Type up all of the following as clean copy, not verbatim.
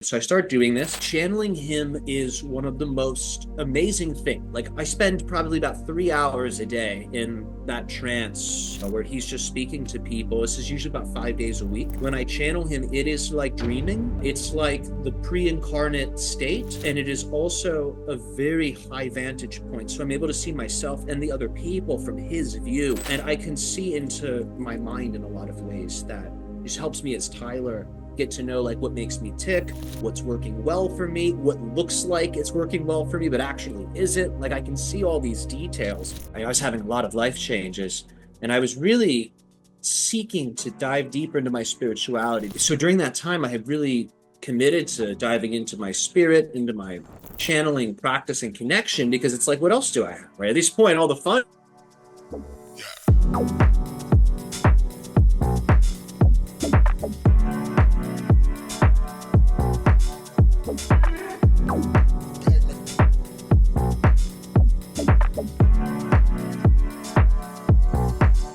So I start doing this. Channeling him is one of the most amazing things. Like I spend probably about 3 hours a day in that trance where he's just speaking to people. This is usually about 5 days a week. When I channel him, it is like dreaming. It's like the pre-incarnate state, and it is also a very high vantage point. So I'm able to see myself and the other people from his view, and I can see into my mind in a lot of ways that just helps me as Tyler get to know like what makes me tick, what's working well for me, what looks like it's working well for me but actually isn't. Like I can see all these details. I was having a lot of life changes, and I was really seeking to dive deeper into my spirituality. So during that time I had really committed to diving into my spirit, into my channeling practice and connection, because it's like, what else do I have, right? At this point, all the fun.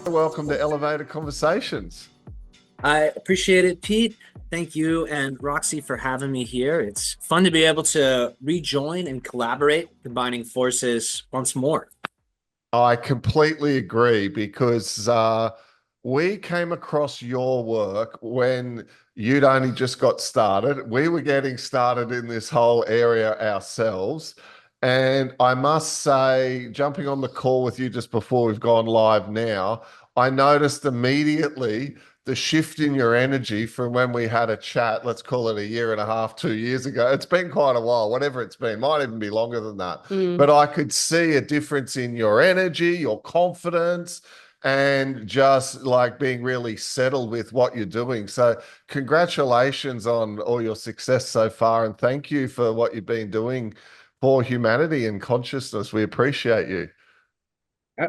Welcome to Elevated Conversations. I appreciate it, Pete. Thank you and Roxy for having me here. It's fun to be able to rejoin and collaborate, combining forces once more. I completely agree because we came across your work when you'd only just got started. We were getting started in this whole area ourselves. And I must say, jumping on the call with you just before we've gone live now, I noticed immediately the shift in your energy from when we had a chat, let's call it a year and a half, 2 years ago. It's been quite a while, whatever it's been, might even be longer than that. But I could see a difference in your energy, your confidence, and just like being really settled with what you're doing. So, congratulations on all your success so far. And thank you for what you've been doing for humanity and consciousness. We appreciate you.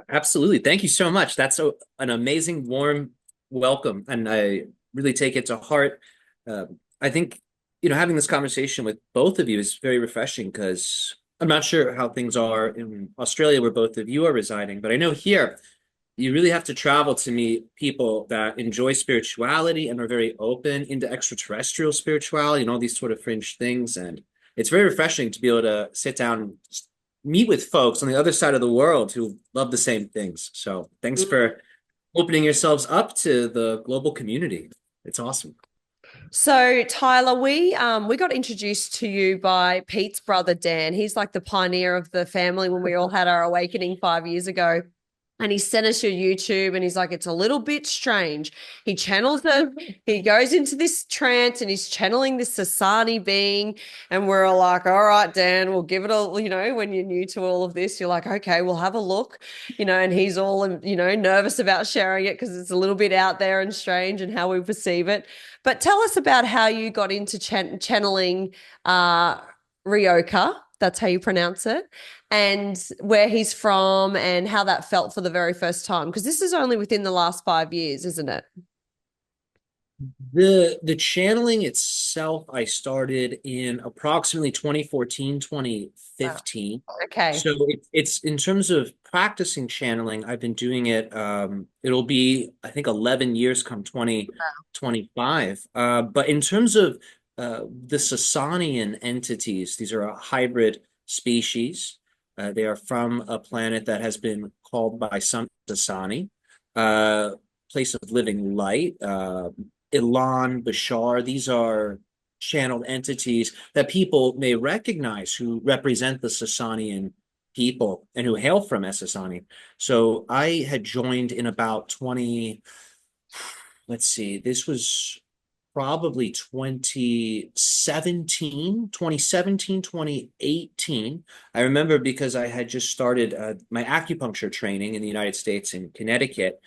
Absolutely. Thank you so much. That's an amazing, warm welcome. And I really take it to heart. I think, having this conversation with both of you is very refreshing because I'm not sure how things are in Australia where both of you are residing, but I know here you really have to travel to meet people that enjoy spirituality and are very open into extraterrestrial spirituality and all these sort of fringe things. And it's very refreshing to be able to sit down and just meet with folks on the other side of the world who love the same things. So thanks for opening yourselves up to the global community. It's awesome. So Tyler, we got introduced to you by Pete's brother Dan. He's like the pioneer of the family when we all had our awakening 5 years ago. And he sent us your YouTube and he's like, it's a little bit strange. He channels he goes into this trance and he's channeling this Sassani being. And we're all like, all right, Dan, we'll give it a, when you're new to all of this, you're like, okay, we'll have a look, and he's all, nervous about sharing it because it's a little bit out there and strange and how we perceive it. But tell us about how you got into channeling Ryoka. That's how you pronounce it, and where he's from and how that felt for the very first time. Because this is only within the last 5 years, isn't it? The channeling itself, I started in approximately 2014, 2015. Oh, okay. So it's in terms of practicing channeling, I've been doing it. It'll be, I think, 11 years come 2025. But in terms of the Sassanian entities, these are a hybrid species. They are from a planet that has been called by some Sassani, place of living light. Ilan, Bashar, these are channeled entities that people may recognize who represent the Sassanian people and who hail from Sassani. So I had joined in about 20, this was probably 2018. I remember because I had just started my acupuncture training in the United States in Connecticut.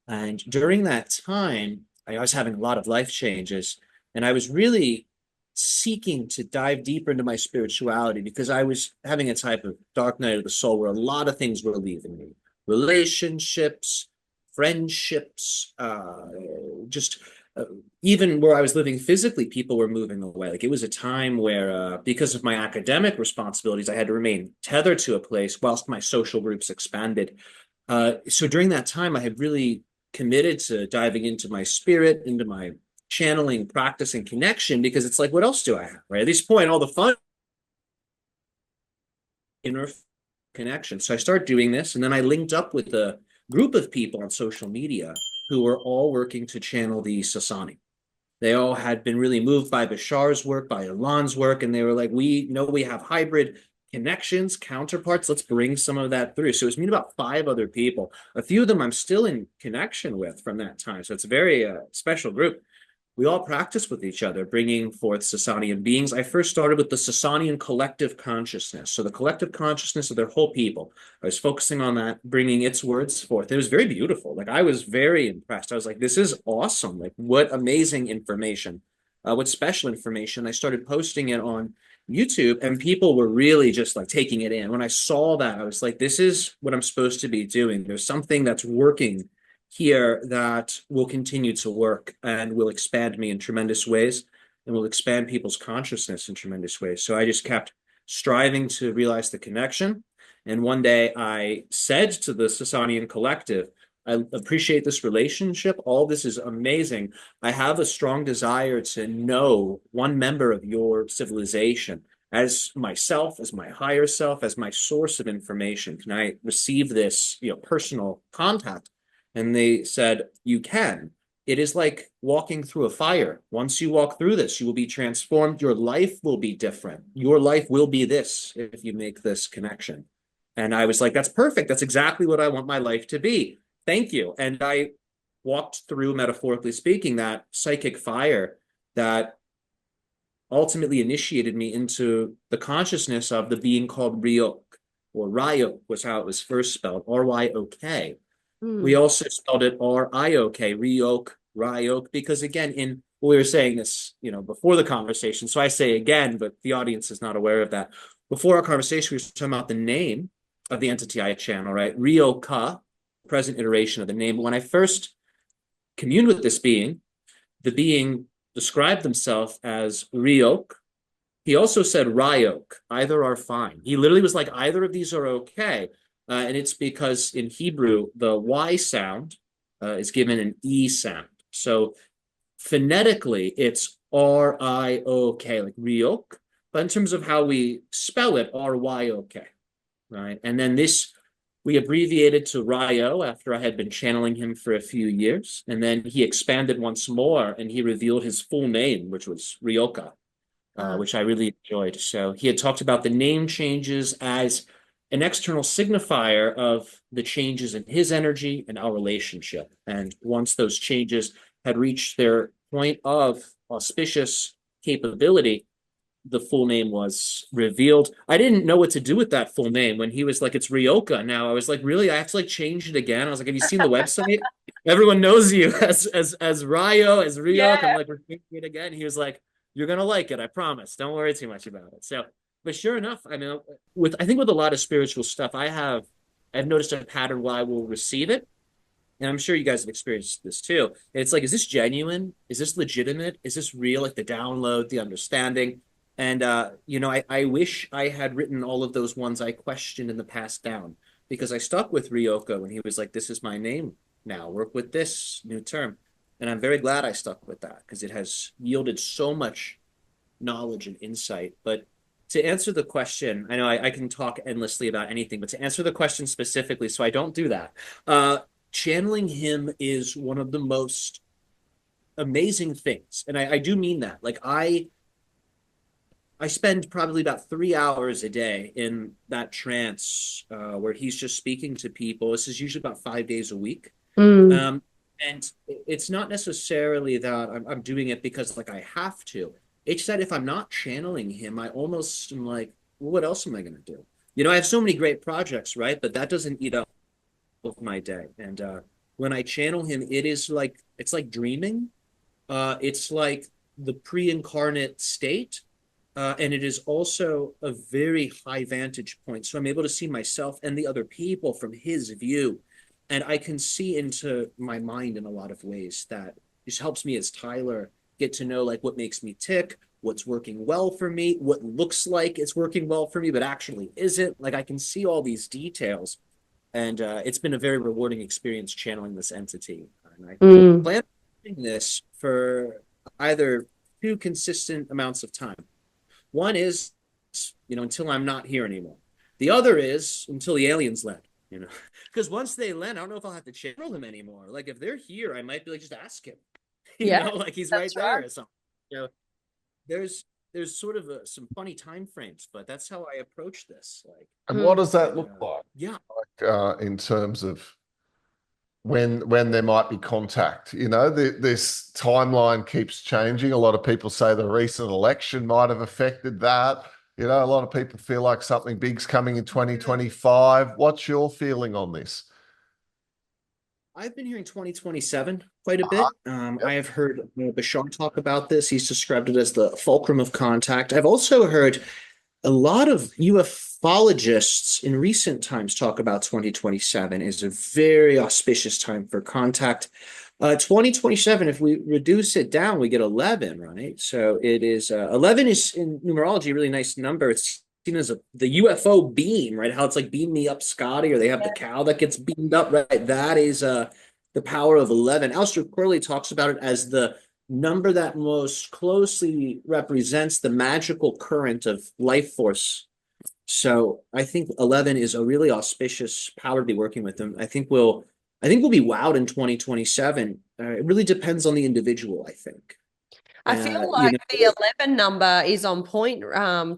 And during that time, I was having a lot of life changes, and I was really seeking to dive deeper into my spirituality because I was having a type of dark night of the soul where a lot of things were leaving me. Relationships, friendships, just even where I was living physically, people were moving away. Like it was a time where, because of my academic responsibilities, I had to remain tethered to a place whilst my social groups expanded. So during that time, I had really committed to diving into my spirit, into my channeling practice and connection, because it's like, what else do I have, right? At this point, all the fun inner connection. So I started doing this, and then I linked up with a group of people on social media who were all working to channel the Sassani. They all had been really moved by Bashar's work, by Ilan's work, and they were like, we know we have hybrid connections, counterparts. Let's bring some of that through. So it was me and about 5 other people. A few of them I'm still in connection with from that time. So it's a very special group. We all practice with each other, bringing forth Sassanian beings. I first started with the Sassanian collective consciousness. So the collective consciousness of their whole people. I was focusing on that, bringing its words forth. It was very beautiful. Like, I was very impressed. I was like, this is awesome. Like, what amazing information. What special information. I started posting it on YouTube, and people were really just like taking it in. When I saw that, I was like, this is what I'm supposed to be doing. There's something that's working here that will continue to work and will expand me in tremendous ways, and will expand people's consciousness in tremendous ways. So I just kept striving to realize the connection. And one day I said to the Sassanian collective, I appreciate this relationship. All this is amazing. I have a strong desire to know one member of your civilization as myself, as my higher self, as my source of information. Can I receive this, personal contact? And they said, you can. It is like walking through a fire. Once you walk through this, you will be transformed. Your life will be different. Your life will be this if you make this connection. And I was like, that's perfect. That's exactly what I want my life to be. Thank you. And I walked through, metaphorically speaking, that psychic fire that ultimately initiated me into the consciousness of the being called Ryok, or Ryok was how it was first spelled, R-Y-O-K. We also spelled it R-I-O-K, Ryok, because again, we were saying this, before the conversation, so I say again, but the audience is not aware of that. Before our conversation, we were talking about the name of the entity I channel, right? Ryoka, present iteration of the name. But when I first communed with this being, the being described himself as Ryok. He also said Ryok, either are fine. He literally was like, either of these are okay. And it's because in Hebrew, the Y sound is given an E sound. So phonetically, it's R-I-O-K, like Ryok. But in terms of how we spell it, R-Y-O-K, right? And then this, we abbreviated to Ryo after I had been channeling him for a few years. And then he expanded once more, and he revealed his full name, which was Ryoka, which I really enjoyed. So he had talked about the name changes as an external signifier of the changes in his energy and our relationship. And once those changes had reached their point of auspicious capability, the full name was revealed. I didn't know what to do with that full name when he was like, it's Ryoka now. I was like, really? I have to like change it again? I was like, have you seen the website? Everyone knows you as Ryo, as Ryok. Yeah. I'm like, we're changing it again. He was like, you're gonna like it, I promise. Don't worry too much about it. So, but sure enough, I mean, I think with a lot of spiritual stuff, I've noticed a pattern where I will receive it. And I'm sure you guys have experienced this too. It's like, is this genuine? Is this legitimate? Is this real? Like the download, the understanding. And, I wish I had written all of those ones I questioned in the past down, because I stuck with Ryoka when he was like, this is my name now, work with this new term. And I'm very glad I stuck with that, because it has yielded so much knowledge and insight. But to answer the question, I know I can talk endlessly about anything, but to answer the question specifically, so I don't do that, channeling him is one of the most amazing things. And I do mean that. Like, I spend probably about 3 hours a day in that trance where he's just speaking to people. This is usually about 5 days a week. And it's not necessarily that I'm doing it because like I have to. It's that if I'm not channeling him, I almost am like, well, what else am I going to do? I have so many great projects, right? But that doesn't eat up of my day. And when I channel him, it's like dreaming. It's like the pre-incarnate state. And it is also a very high vantage point. So I'm able to see myself and the other people from his view. And I can see into my mind in a lot of ways that just helps me as Tyler get to know like what makes me tick, what's working well for me, what looks like it's working well for me, but actually isn't. Like I can see all these details. And it's been a very rewarding experience channeling this entity. And I plan on doing this for either two consistent amounts of time. One is, until I'm not here anymore. The other is until the aliens land, because once they land, I don't know if I'll have to channel them anymore. Like if they're here, I might be like, just ask him, Yeah, like he's right that's there right. or something. You know, there's sort of some funny time frames, but that's how I approach this. Like, And what does that and, look like? yeah, In terms of when there might be contact? This timeline keeps changing. A lot of people say the recent election might have affected that. A lot of people feel like something big's coming in 2025. What's your feeling on this? I've been hearing 2027 quite a bit. I Yep. have heard Bashar talk about this. He's described it as the fulcrum of contact. I've also heard a lot of ufologists in recent times talk about 2027 is a very auspicious time for contact. 2027, if we reduce it down, we get 11, right? So it is 11 is in numerology a really nice number. It's seen as the UFO beam, right? How it's like beam me up, Scotty, or they have the cow that gets beamed up, right? That is the power of 11. Aleister Crowley talks about it as the number that most closely represents the magical current of life force. So I think 11 is a really auspicious power to be working with them. I think we'll be wowed in 2027. It really depends on the individual, I think. I feel like the 11 number is on point,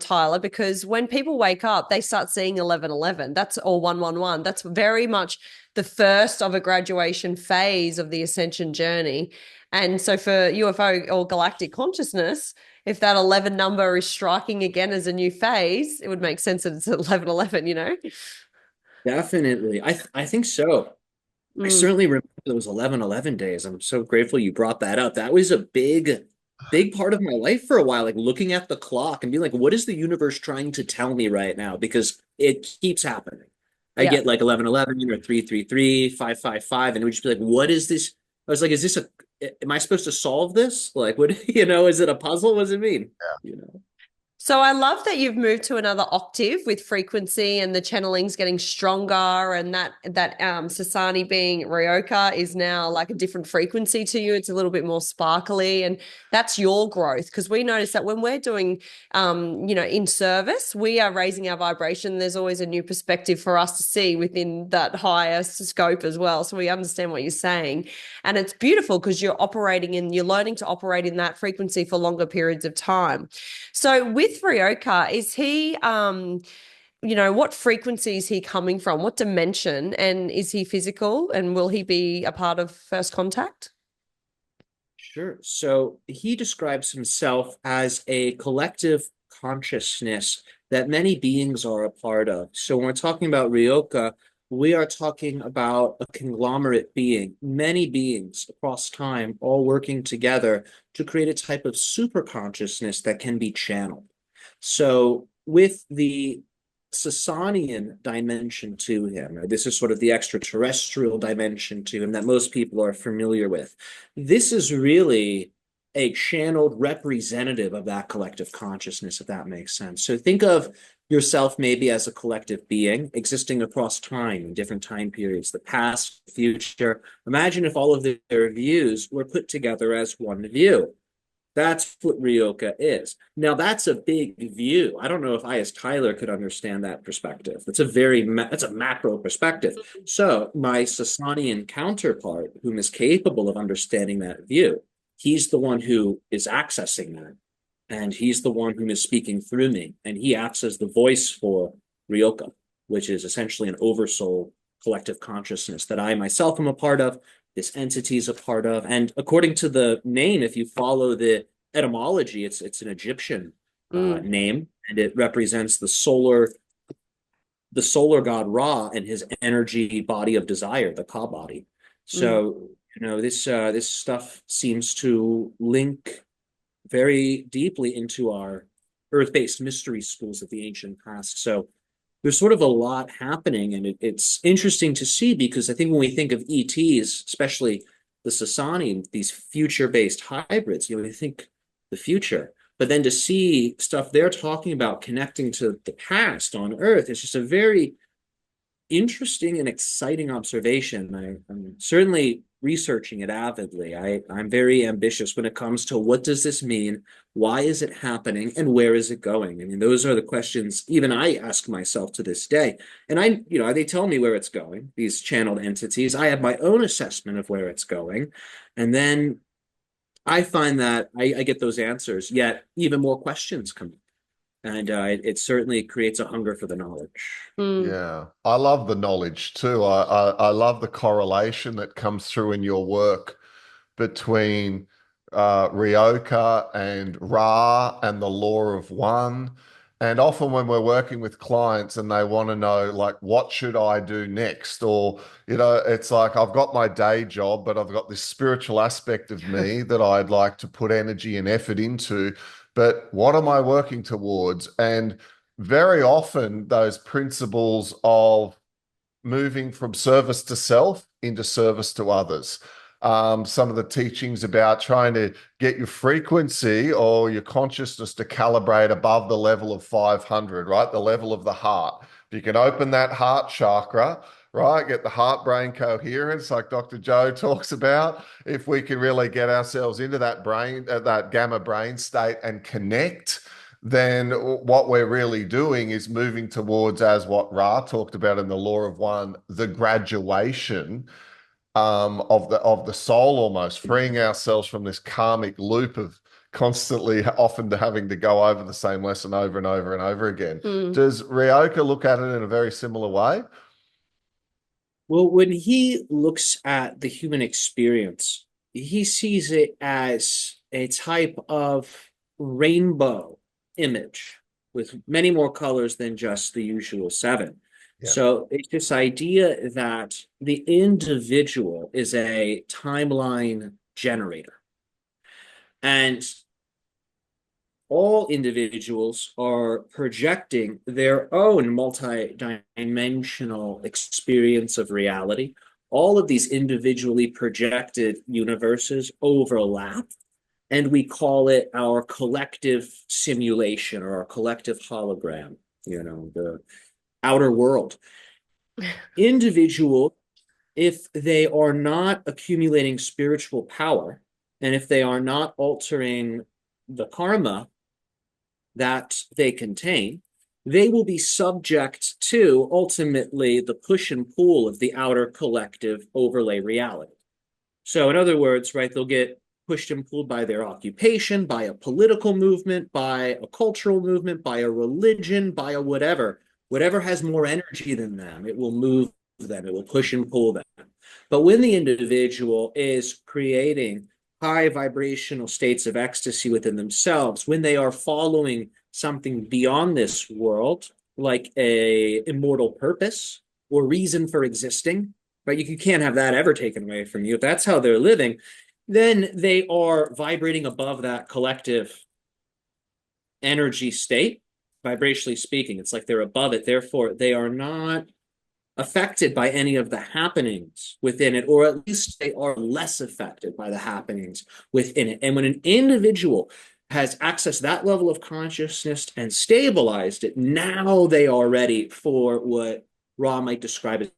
Tyler, because when people wake up, they start seeing 1111. That's or 111. That's very much the first of a graduation phase of the ascension journey. And so for UFO or galactic consciousness, if that 11 number is striking again as a new phase, it would make sense that it's 1111. Definitely. I think so. I Mm. certainly remember those 11/11 days. I'm so grateful you brought that up. That was a big part of my life for a while, like looking at the clock and being like, what is the universe trying to tell me right now? Because it keeps happening. I Yeah. get like 11/11 or 333, 555, and it would just be like, what is this? I was like, am I supposed to solve this? Like, what, is it a puzzle? What does it mean? You know? So I love that you've moved to another octave with frequency and the channeling's getting stronger, and that Sassani being Ryoka is now like a different frequency to you. It's a little bit more sparkly, and that's your growth, because we notice that when we're doing in service, we are raising our vibration. There's always a new perspective for us to see within that higher scope as well. So we understand what you're saying. And it's beautiful because you're learning to operate in that frequency for longer periods of time. So with Ryoka, is he what frequency is he coming from? What dimension? And is he physical? And will he be a part of First Contact? Sure. So he describes himself as a collective consciousness that many beings are a part of. So when we're talking about Ryoka, we are talking about a conglomerate being, many beings across time, all working together to create a type of super consciousness that can be channeled. So with the Sassanian dimension to him, or this is sort of the extraterrestrial dimension to him that most people are familiar with. This is really a channeled representative of that collective consciousness, if that makes sense. So think of yourself maybe as a collective being existing across time in different time periods, the past, the future. Imagine if all of their views were put together as one view. That's what Ryoka is. Now, that's a big view. I don't know if I, as Tyler, could understand that perspective. That's a macro perspective. So my Sassanian counterpart, whom is capable of understanding that view, he's the one who is accessing that. And he's the one who is speaking through me. And he acts as the voice for Ryoka, which is essentially an oversoul collective consciousness that I myself am a part of, this entity is a part of. And according to the name, if you follow the etymology, it's an Egyptian name, and it represents the solar god Ra and his energy body of desire, the Ka body. So this stuff seems to link very deeply into our earth-based mystery schools of the ancient past. So there's sort of a lot happening, and it's interesting to see, because I think when we think of ETs, especially the Sassani, these future-based hybrids, we think the future. But then to see stuff they're talking about connecting to the past on Earth is just a very interesting and exciting observation. I'm certainly researching it avidly. I'm very ambitious when it comes to what does this mean? Why is it happening? And where is it going? I mean, those are the questions even I ask myself to this day. And they tell me where it's going, these channeled entities. I have my own assessment of where it's going. And then I find that I get those answers, yet even more questions come up. And it certainly creates a hunger for the knowledge. Mm. Yeah, I love the knowledge too. I love the correlation that comes through in your work between Ryoka and Ra and the law of one. And often when we're working with clients and they want to know, like, what should I do next? Or, it's like, I've got my day job, but I've got this spiritual aspect of me that I'd like to put energy and effort into. But what am I working towards? And very often, those principles of moving from service to self into service to others. Some of the teachings about trying to get your frequency or your consciousness to calibrate above the level of 500, right? The level of the heart. If you can open that heart chakra, right? Get the heart brain coherence, like Dr. Joe talks about. If we can really get ourselves into that brain, that gamma brain state and connect, then what we're really doing is moving towards, as what Ra talked about in the law of one, the graduation of the soul, almost freeing ourselves from this karmic loop of constantly often having to go over the same lesson over and over and over again. Mm. Does Ryoka look at it in a very similar way? Well, when he looks at the human experience, he sees it as a type of rainbow image with many more colors than just the usual seven. Yeah. So it's this idea that the individual is a timeline generator. And all individuals are projecting their own multi-dimensional experience of reality. All of these individually projected universes overlap, and we call it our collective simulation or our collective hologram, the outer world. Individual, if they are not accumulating spiritual power, and if they are not altering the karma that they contain, they will be subject to ultimately the push and pull of the outer collective overlay reality. So, in other words, right, they'll get pushed and pulled by their occupation, by a political movement, by a cultural movement, by a religion, by a whatever. Whatever has more energy than them, it will move them, it will push and pull them. But when the individual is creating high vibrational states of ecstasy within themselves, when they are following something beyond this world, like a immortal purpose or reason for existing, right? You can't have that ever taken away from you. If that's how they're living, then they are vibrating above that collective energy state, vibrationally speaking. It's like they're above it. Therefore, they are not affected by any of the happenings within it, or at least they are less affected by the happenings within it. And when an individual has accessed that level of consciousness and stabilized it, now they are ready for what Ra might describe as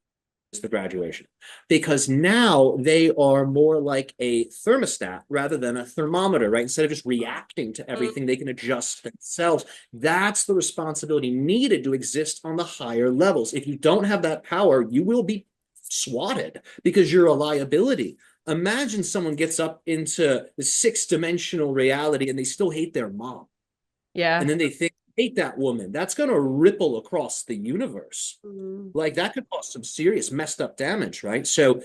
the graduation, because now they are more like a thermostat rather than a thermometer, right? Instead of just reacting to everything, they can adjust themselves. That's the responsibility needed to exist on the higher levels. If you don't have that power, you will be swatted because you're a liability. Imagine someone gets up into the six-dimensional reality and they still hate their mom. Yeah. And then they think, hate that woman. That's going to ripple across the universe. Mm. Like that could cause some serious messed up damage, right? So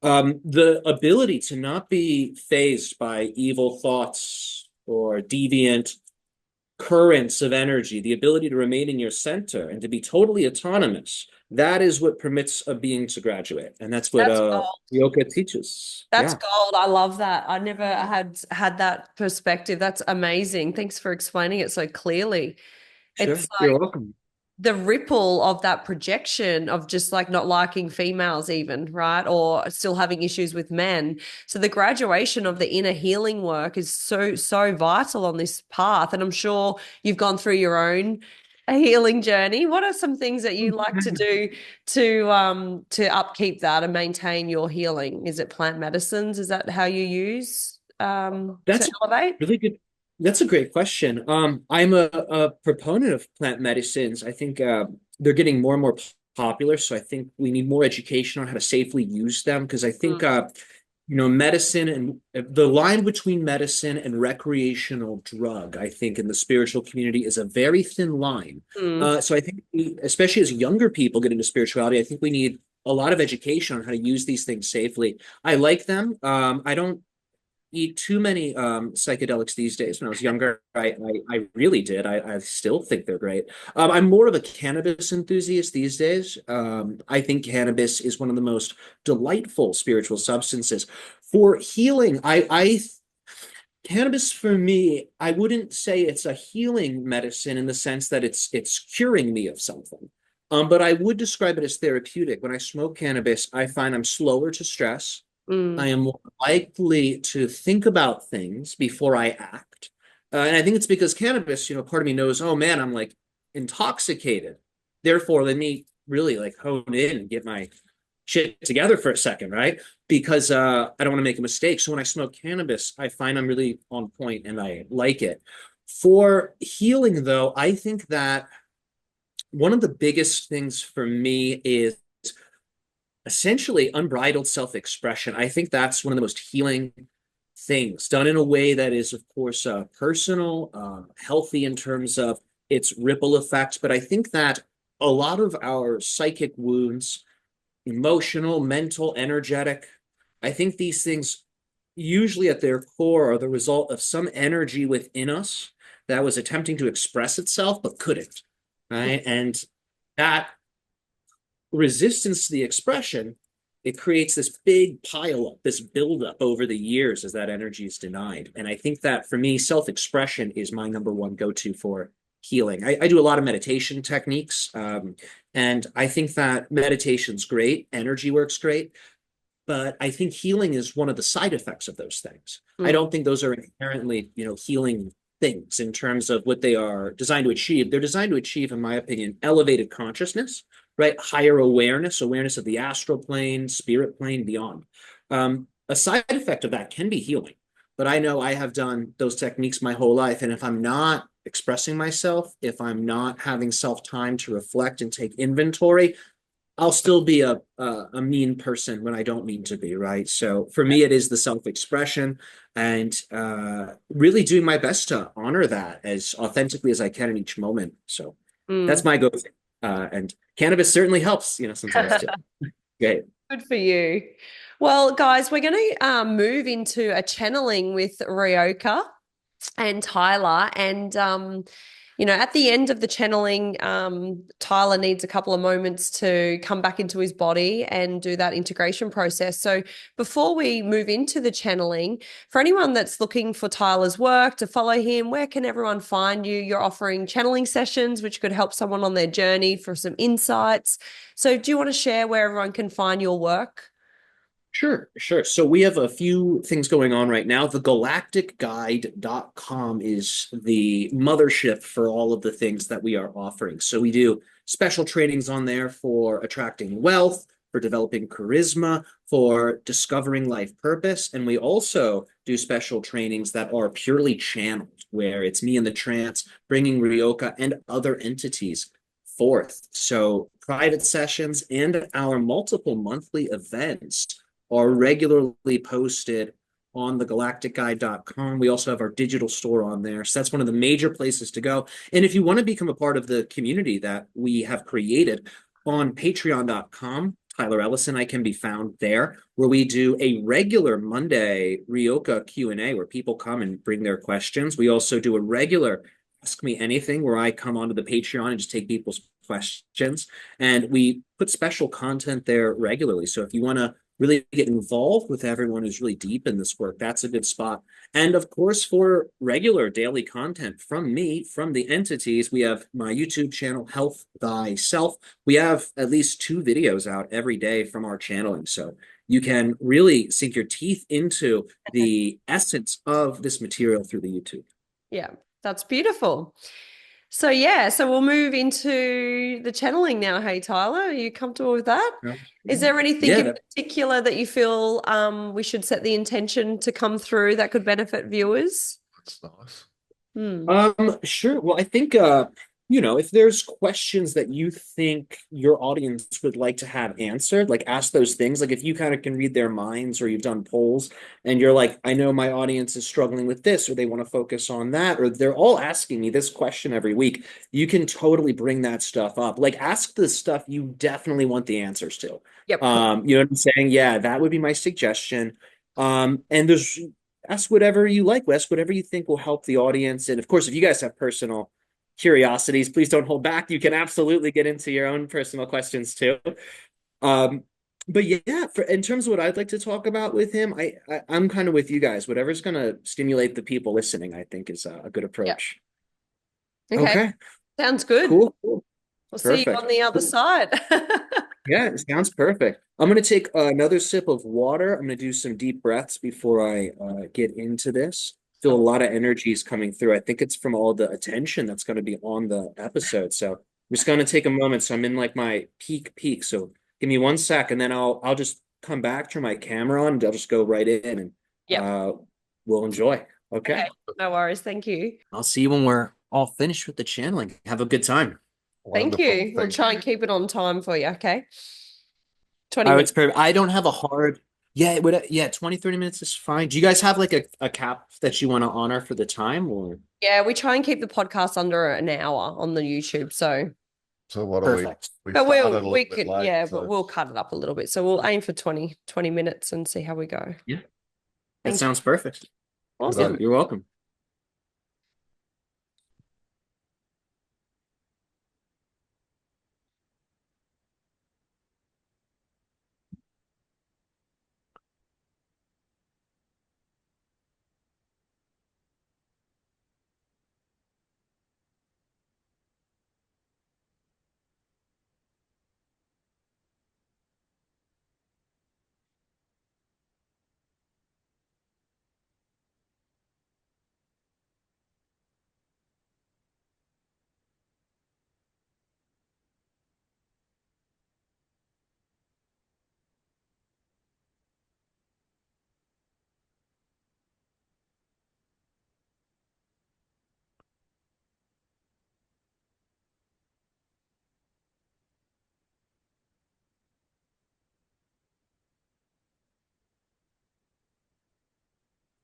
the ability to not be fazed by evil thoughts or deviant currents of energy, the ability to remain in your center and to be totally autonomous, that is what permits a being to graduate. And that's what yoga teaches. That's Yeah. gold. I love that. I never had that perspective. That's amazing. Thanks for explaining it so clearly. Sure. It's You're like welcome. the ripple of that projection of just like not liking females even, right? Or still having issues with men. So the graduation of the inner healing work is so vital on this path. And I'm sure you've gone through your own a healing journey. What are some things that you like to do to upkeep that and maintain your healing? Is it plant medicines? Is that how you use That's to elevate? really good. That's a great question. I'm a proponent of plant medicines. I think they're getting more and more popular, so I think we need more education on how to safely use them because I think medicine and the line between medicine and recreational drug, I think in the spiritual community is a very thin line. Mm. So I think especially as younger people get into spirituality, I think we need a lot of education on how to use these things safely. I like them. I don't eat too many psychedelics these days. When I was younger, I really did. I still think they're great. I'm more of a cannabis enthusiast these days. I think cannabis is one of the most delightful spiritual substances for healing. Cannabis for me, I wouldn't say it's a healing medicine in the sense that it's curing me of something. But I would describe it as therapeutic. When I smoke cannabis, I find I'm slower to stress. I Mm. am more likely to think about things before I act. And I think it's because cannabis, part of me knows, oh man, I'm like intoxicated. Therefore, let me really like hone in and get my shit together for a second, right? Because I don't want to make a mistake. So when I smoke cannabis, I find I'm really on point and I like it. For healing, though, I think that one of the biggest things for me is essentially unbridled self-expression. I think that's one of the most healing things done in a way that is, of course, personal, healthy in terms of its ripple effects. But I think that a lot of our psychic wounds, emotional, mental, energetic, I think these things usually at their core are the result of some energy within us that was attempting to express itself but couldn't, right? And that resistance to the expression, it creates this big pile up, this buildup over the years as that energy is denied. And I think that for me, self-expression is my number one go-to for healing. I do a lot of meditation techniques, and I think that meditation's great, energy work's great, but I think healing is one of the side effects of those things. I don't think those are inherently, healing things in terms of what they are designed to achieve. They're designed to achieve, in my opinion, elevated consciousness, right? Higher awareness of the astral plane, spirit plane, beyond. A side effect of that can be healing, but I know I have done those techniques my whole life. And if I'm not expressing myself, if I'm not having self-time to reflect and take inventory, I'll still be a mean person when I don't mean to be, right? So for me, it is the self-expression and really doing my best to honor that as authentically as I can in each moment. So that's my go-to. And cannabis certainly helps, sometimes too. Great. Good for you. Well, guys, we're going to move into a channeling with Ryoka and Tyler. And, at the end of the channeling, Tyler needs a couple of moments to come back into his body and do that integration process. So before we move into the channeling, for anyone that's looking for Tyler's work, to follow him, where can everyone find you? You're offering channeling sessions, which could help someone on their journey for some insights. So do you want to share where everyone can find your work? Sure. So we have a few things going on right now. The galacticguide.com is the mothership for all of the things that we are offering. So we do special trainings on there for attracting wealth, for developing charisma, for discovering life purpose. And we also do special trainings that are purely channeled, where it's me in the trance, bringing Ryoka and other entities forth. So private sessions and our multiple monthly events are regularly posted on the galacticguide.com. We also have our digital store on there. So that's one of the major places to go. And if you want to become a part of the community that we have created on patreon.com, Tyler Ellison, I can be found there, where we do a regular Monday Ryoka Q&A where people come and bring their questions. We also do a regular Ask Me Anything where I come onto the Patreon and just take people's questions. And we put special content there regularly. So if you want to really get involved with everyone who's really deep in this work, that's a good spot. And of course, for regular daily content from me, from the entities, we have my YouTube channel, Health Thyself. We have at least 2 videos out every day from our channeling. So you can really sink your teeth into the essence of this material through the YouTube. Yeah, that's beautiful. So we'll move into the channeling now. Hey, Tyler, are you comfortable with that? Yeah. Is there anything Yeah, in particular that you feel we should set the intention to come through that could benefit viewers? That's nice. Sure. Well, I think if there's questions that you think your audience would like to have answered, like ask those things. Like if you kind of can read their minds or you've done polls and you're like, I know my audience is struggling with this, or they want to focus on that, or they're all asking me this question every week, you can totally bring that stuff up. Like ask the stuff you definitely want the answers to. Yep. You know what I'm saying? Yeah, that would be my suggestion. And there's ask whatever you like, Wes, whatever you think will help the audience. And of course, if you guys have personal curiosities, please don't hold back. You can absolutely get into your own personal questions too. Um, but yeah, in terms of what I'd like to talk about with him, I'm kind of with you guys. Whatever's going to stimulate the people listening, I think is a good approach. Yep. Okay. Sounds good. Cool. We'll see you on the other side. Yeah, it sounds perfect. I'm going to take another sip of water. I'm going to do some deep breaths before I get into this. Feel a lot of energy is coming through. I think it's from all the attention that's going to be on the episode. So I'm just going to take a moment. So I'm in like my peak. So give me 1 sec, and then I'll just come back, turn my camera on, and I'll just go right in, and we'll enjoy. Okay. No worries. Thank you. I'll see you when we're all finished with the channeling. Have a good time. Thank you. We'll try and keep it on time for you, okay? 20 Oh, minutes. it's perfect. I don't have a hard. Yeah, 20, 30 minutes is fine. Do you guys have like a cap that you want to honor for the time, or? Yeah, we try and keep the podcast under an hour on the YouTube. So what perfect. We but we could late, but we'll cut it up a little bit. So we'll aim for 20 minutes and see how we go. Yeah. That sounds perfect. Awesome. You're welcome.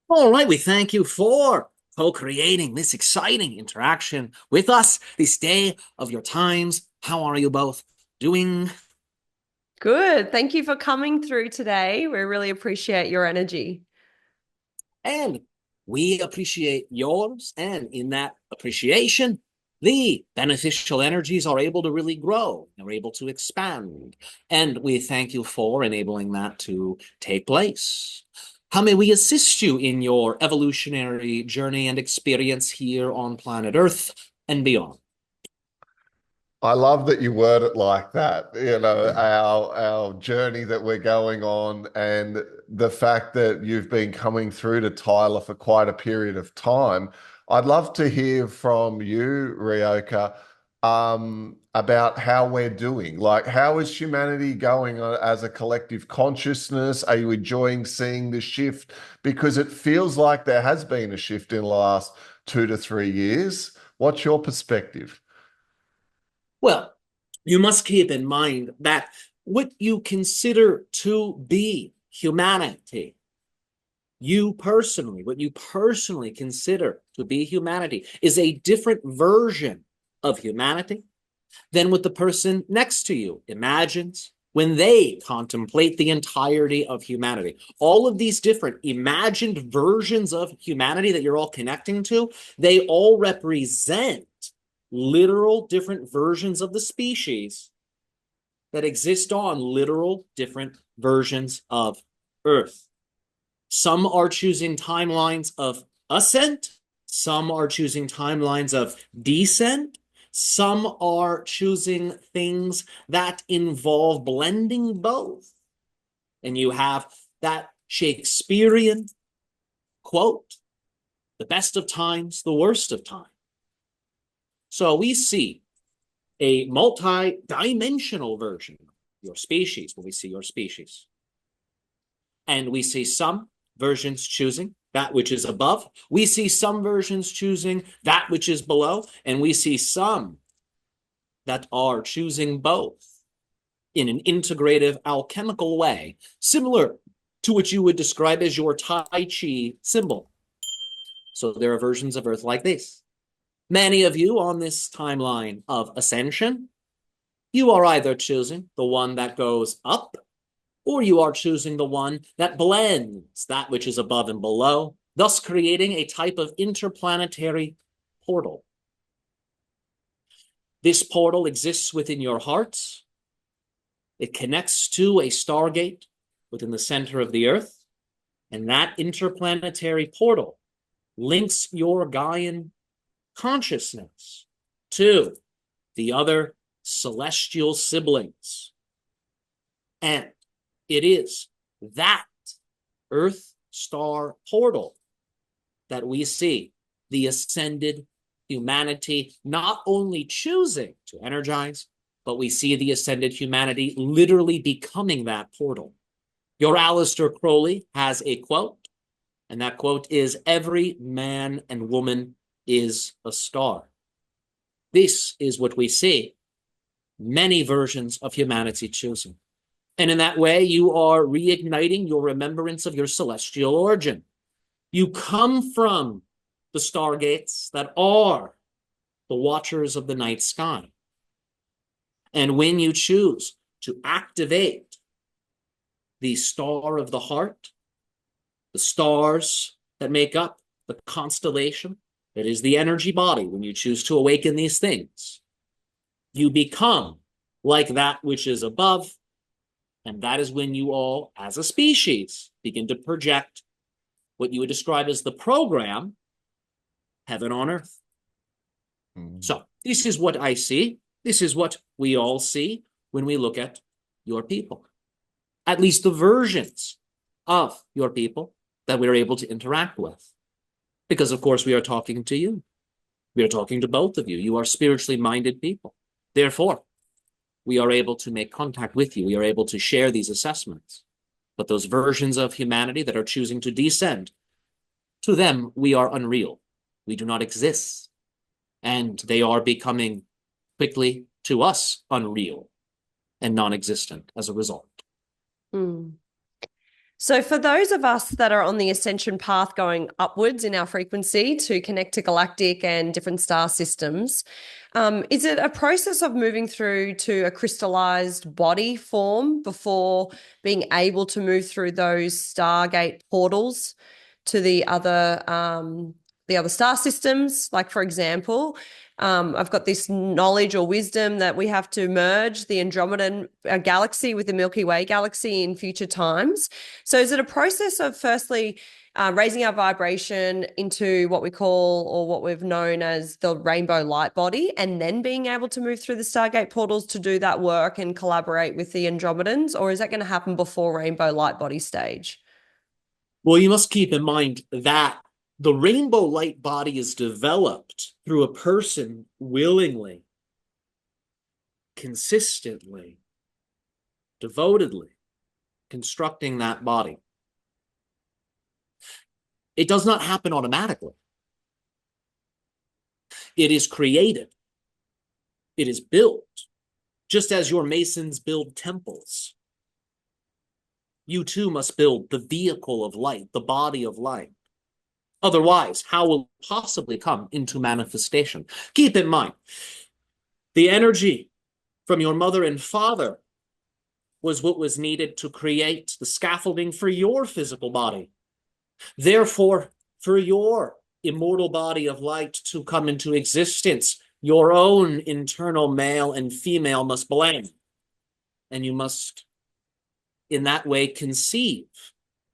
All right, we thank you for co-creating this exciting interaction with us this day of your times. How are you both doing? Good. Thank you for coming through today. We really appreciate your energy. And we appreciate yours. And in that appreciation, the beneficial energies are able to really grow. They're able to expand. And we thank you for enabling that to take place. How may we assist you in your evolutionary journey and experience here on planet Earth and beyond? I love that you word it like that. You know, our journey that we're going on, and the fact that you've been coming through to Tyler for quite a period of time. I'd love to hear from you, Ryoka, about how we're doing. Like, how is humanity going as a collective consciousness? Are you enjoying seeing the shift? Because it feels like there has been a shift in the last 2 to 3 years. What's your perspective? Well, you must keep in mind that what you consider to be humanity, what you personally consider to be humanity, is a different version of humanity than what the person next to you imagines when they contemplate the entirety of humanity. All of these different imagined versions of humanity that you're all connecting to, they all represent literal different versions of the species that exist on literal different versions of Earth. Some are choosing timelines of ascent, some are choosing timelines of descent, some are choosing things that involve blending both. And you have that Shakespearean quote, the best of times, the worst of times. So we see a multi-dimensional version of your species when we see your species. And we see some versions choosing that which is above. We see some versions choosing that which is below. And we see some that are choosing both in an integrative alchemical way, similar to what you would describe as your Tai Chi symbol. So there are versions of Earth like this. Many of you on this timeline of ascension, you are either choosing the one that goes up, or you are choosing the one that blends that which is above and below, thus creating a type of interplanetary portal. This portal exists within your hearts. It connects to a stargate within the center of the Earth, and that interplanetary portal links your Gaian consciousness to the other celestial siblings. And it is that Earth star portal that we see the ascended humanity not only choosing to energize, but we see the ascended humanity literally becoming that portal. Your Aleister Crowley has a quote, and that quote is, "Every man and woman is a star." This is what we see many versions of humanity choosing. And in that way, you are reigniting your remembrance of your celestial origin. You come from the stargates that are the watchers of the night sky. And when you choose to activate the star of the heart, the stars that make up the constellation that is the energy body, when you choose to awaken these things, you become like that which is above. And that is when you all, as a species, begin to project what you would describe as the program, heaven on earth. So this is what I see. This is what we all see when we look at your people. At least the versions of your people that we're able to interact with. Because, of course, we are talking to you. We are talking to both of you. You are spiritually minded people. Therefore, we are able to make contact with you. We are able to share these assessments. But those versions of humanity that are choosing to descend, to them, we are unreal. We do not exist. And they are becoming quickly, to us, unreal and non-existent as a result. Mm. So for those of us that are on the ascension path going upwards in our frequency to connect to galactic and different star systems, is it a process of moving through to a crystallized body form before being able to move through those Stargate portals to the other star systems? Like, for example, I've got this knowledge or wisdom that we have to merge the Andromedan galaxy with the Milky Way galaxy in future times. So is it a process of firstly raising our vibration into what we call, or what we've known as, the rainbow light body, and then being able to move through the Stargate portals to do that work and collaborate with the Andromedans? Or is that going to happen before rainbow light body stage? Well, you must keep in mind that the rainbow light body is developed through a person willingly, consistently, devotedly constructing that body. It does not happen automatically. It is created. It is built, just as your masons build temples. You too must build the vehicle of light, the body of light. Otherwise, how will it possibly come into manifestation? Keep in mind, the energy from your mother and father was what was needed to create the scaffolding for your physical body. Therefore, for your immortal body of light to come into existence, your own internal male and female must blend. And you must, in that way, conceive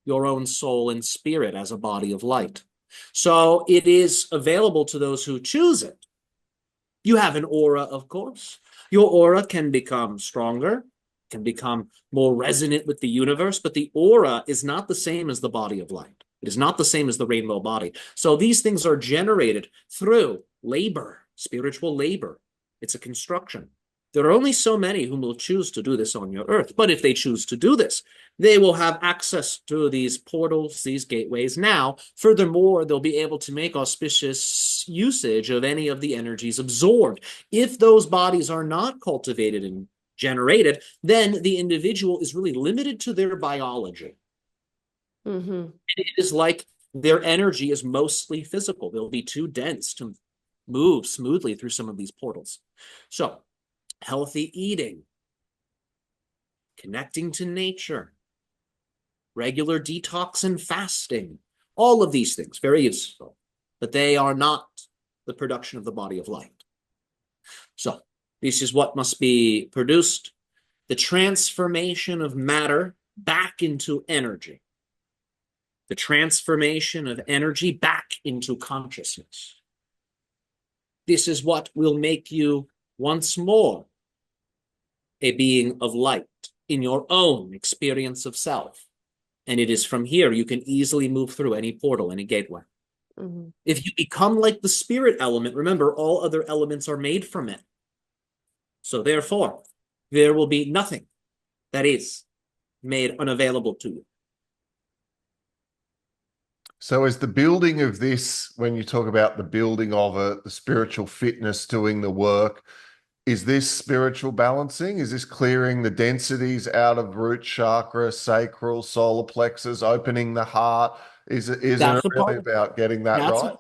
your own soul and spirit as a body of light. So it is available to those who choose it. You have an aura, of course. Your aura can become stronger, can become more resonant with the universe, but the aura is not the same as the body of light. It is not the same as the rainbow body. So these things are generated through labor, spiritual labor. It's a construction. There are only so many who will choose to do this on your earth. But if they choose to do this, they will have access to these portals, these gateways now. Furthermore, they'll be able to make auspicious usage of any of the energies absorbed. If those bodies are not cultivated and generated, then the individual is really limited to their biology. Mm-hmm. It is like their energy is mostly physical. They'll be too dense to move smoothly through some of these portals. So, healthy eating, connecting to nature, regular detox and fasting, all of these things, very useful, but they are not the production of the body of light. So, this is what must be produced, the transformation of matter back into energy, the transformation of energy back into consciousness. This is what will make you once more a being of light in your own experience of self. And it is from here you can easily move through any portal, any gateway. Mm-hmm. If you become like the spirit element, remember, all other elements are made from it. So therefore, there will be nothing that is made unavailable to you. So is the building of this, when you talk about the building of it, the spiritual fitness, doing the work, is this spiritual balancing? Is this clearing the densities out of root chakra, sacral, solar plexus, opening the heart? Isn't it really about getting that right?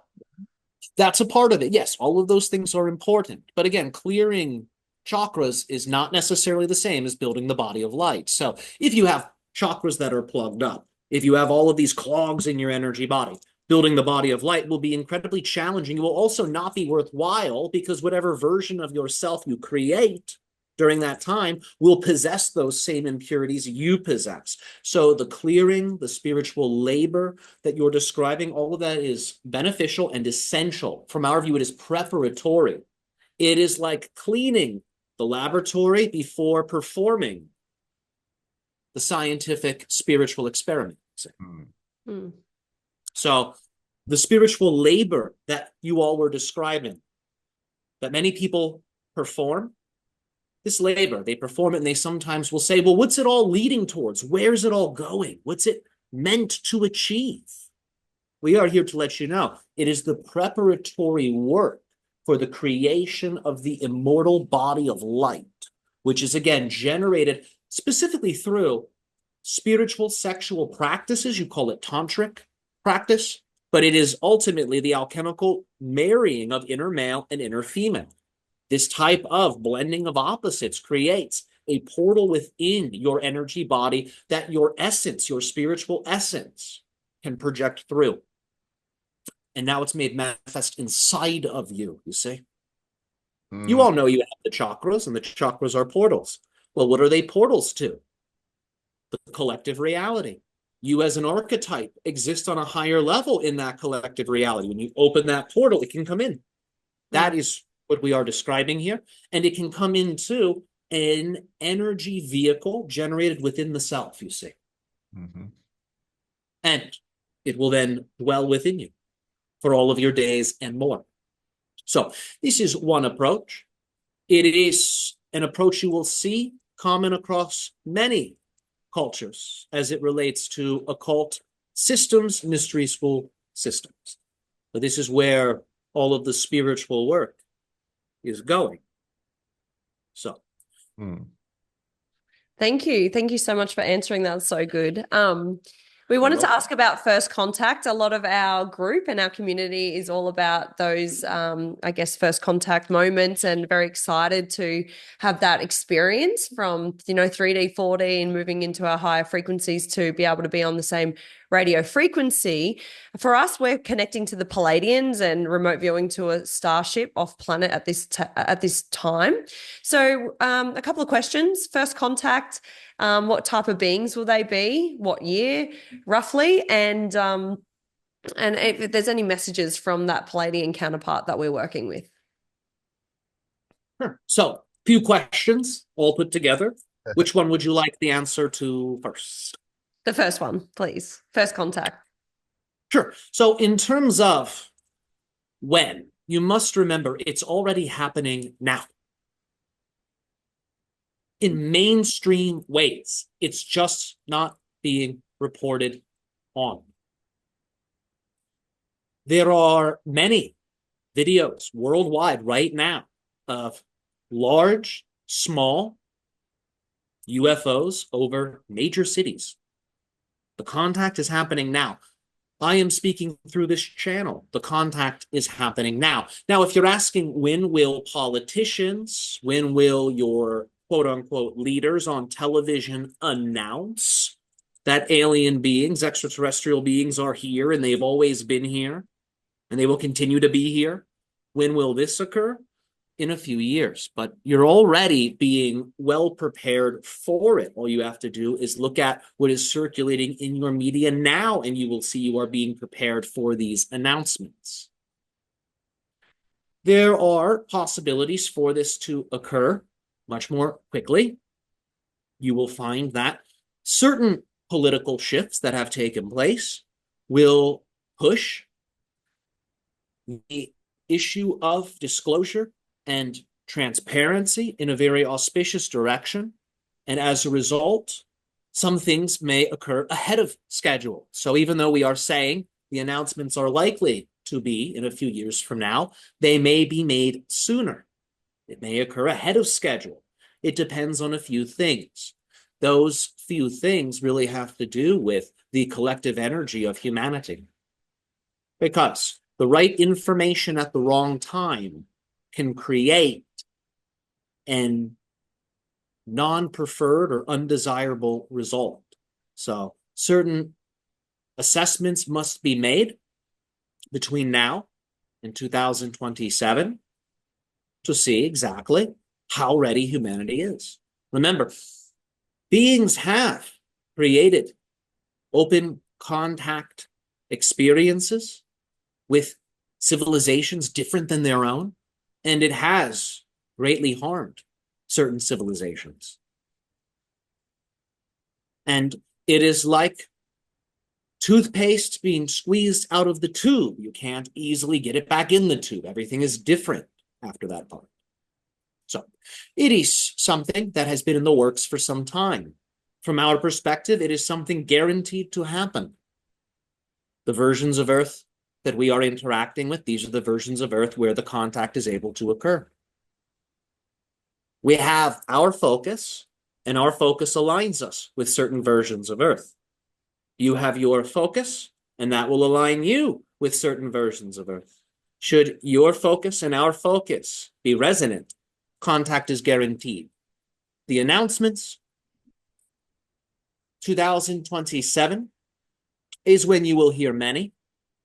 That's a part of it. Yes, all of those things are important. But again, clearing chakras is not necessarily the same as building the body of light. So if you have chakras that are plugged up, if you have all of these clogs in your energy body, building the body of light will be incredibly challenging. It will also not be worthwhile because whatever version of yourself you create during that time will possess those same impurities you possess. So the clearing, the spiritual labor that you're describing, all of that is beneficial and essential. From our view, it is preparatory. It is like cleaning the laboratory before performing the scientific spiritual experiment. Mm. So the spiritual labor that you all were describing, that many people perform, this labor, they perform it and they sometimes will say, well, what's it all leading towards? Where's it all going? What's it meant to achieve? We are here to let you know it is the preparatory work for the creation of the immortal body of light, which is again generated specifically through spiritual sexual practices. You call it tantric practice, but it is ultimately the alchemical marrying of inner male and inner female. This type of blending of opposites creates a portal within your energy body that your essence, your spiritual essence, can project through. And now it's made manifest inside of you, you see? You all know you have the chakras, and the chakras are portals. Well, what are they portals to? The collective reality. You as an archetype exist on a higher level in that collective reality. When you open that portal, it can come in. That is what we are describing here. And it can come into an energy vehicle generated within the self, you see. Mm-hmm. And it will then dwell within you for all of your days and more. So this is one approach. It is an approach you will see common across many cultures as it relates to occult systems, mystery school systems. But this is where all of the spiritual work is going. So. Thank you. Thank you so much for answering that. So good. We wanted to ask about first contact. A lot of our group and our community is all about those, I guess, first contact moments, and very excited to have that experience from, 3D, 4D and moving into our higher frequencies to be able to be on the same radio frequency. For us, we're connecting to the Pleadians and remote viewing to a starship off planet at this time. So a couple of questions. First contact, what type of beings will they be? What year, roughly? And if there's any messages from that Pleadian counterpart that we're working with. Sure. So, few questions all put together. Which one would you like the answer to first? The first one, please. First contact. Sure. So in terms of when you must remember it's already happening now. In mainstream ways, it's just not being reported on. There are many videos worldwide right now of large, small UFOs over major cities. The contact is happening now. I am speaking through this channel. The contact is happening now. Now, if you're asking when will politicians, when will your quote unquote leaders on television announce that alien beings, extraterrestrial beings are here and they've always been here and they will continue to be here, when will this occur? In a few years, but you're already being well prepared for it. All you have to do is look at what is circulating in your media now, and you will see you are being prepared for these announcements. There are possibilities for this to occur much more quickly. You will find that certain political shifts that have taken place will push the issue of disclosure and transparency in a very auspicious direction. And as a result, some things may occur ahead of schedule. So even though we are saying the announcements are likely to be in a few years from now, they may be made sooner. It may occur ahead of schedule. It depends on a few things. Those few things really have to do with the collective energy of humanity. Because the right information at the wrong time can create an non-preferred or undesirable result. So certain assessments must be made between now and 2027 to see exactly how ready humanity is. Remember, beings have created open contact experiences with civilizations different than their own, and it has greatly harmed certain civilizations. And it is like toothpaste being squeezed out of the tube. You can't easily get it back in the tube. Everything is different after that part. So it is something that has been in the works for some time. From our perspective, it is something guaranteed to happen. The versions of Earth that we are interacting with, these are the versions of Earth where the contact is able to occur. We have our focus, and our focus aligns us with certain versions of Earth. You have your focus, and that will align you with certain versions of Earth. Should your focus and our focus be resonant, contact is guaranteed. The announcements, 2027 is when you will hear many.